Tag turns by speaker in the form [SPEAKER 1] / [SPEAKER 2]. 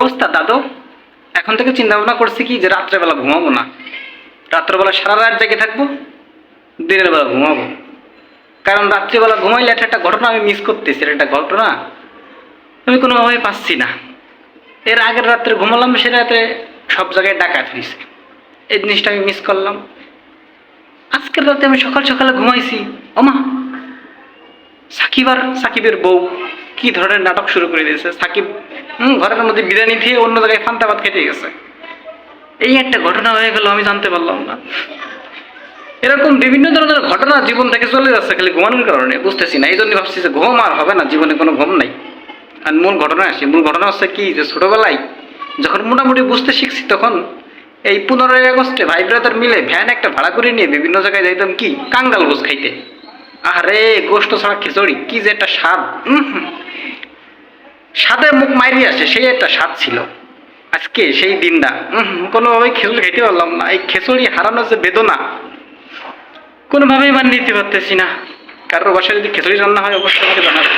[SPEAKER 1] অবস্থা দাদু, এখন থেকে চিন্তা ভাবনা করছি কি যে রাত্রেবেলা ঘুমাবো না, রাত্রেবেলা সারা রাত জেগে থাকবো, দিনের বেলা ঘুমাবো। কারণ রাত্রিবেলা ঘুমাইলে একটা ঘটনা আমি মিস করতেছি, একটা ঘটনা আমি কোনোভাবেই পাচ্ছি না। এর আগের রাত্রে ঘুমালাম, সে রাত্রে সব জায়গায় ডাকাত হয়েছে, এই জিনিসটা আমি মিস করলাম। আজকের রাতে আমি সকাল সকালে ঘুমাইছি, ওমা সাকিবের বউ কি ধরনের নাটক শুরু করে দিয়েছে। সাকিব ঘরের মধ্যে বিরিয়ানি দিয়ে অন্য জায়গায় ফান্তা ভাত খেতে গেছে, এই একটা ঘটনা হয়ে গেল, আমি জানতে পারলাম না। এরকম বিভিন্ন ধরনের ঘটনা জীবন থেকে চলে যাচ্ছে খালি ঘুমানোর কারণে, বুঝতেছি না। এই জন্য ভাবছি যে ঘুম আর হবে না, জীবনে কোনো ঘুম নাই। আর মূল ঘটনা আসি, মূল ঘটনা হচ্ছে কি যে ছোটবেলায় যখন মোটামুটি বুঝতে শিখছি, তখন এই 15ই আগস্টে ভাই ব্রাদার মিলে ভ্যান একটা ভাড়া করে নিয়ে বিভিন্ন জায়গায় যাইতাম কি কাঙ্গাল গোস খাইতে। আরে গোস্ত ছাড়া খিচুড়ি কি যে একটা স্বাদ, স্বাদে মুখ মাইরি আসে, সেই একটা স্বাদ ছিল। আজকে সেই দিনটা কোনোভাবেই খিচুড়ি খাইতে পারলাম না। এই খিচুড়ি হারানোর যে বেদনা কোনোভাবেই মানে নিতে পারতেছি না। কারোর বাসায় যদি খিচুড়ি রান্না হয় অবশ্যই আমাকে জানাবে।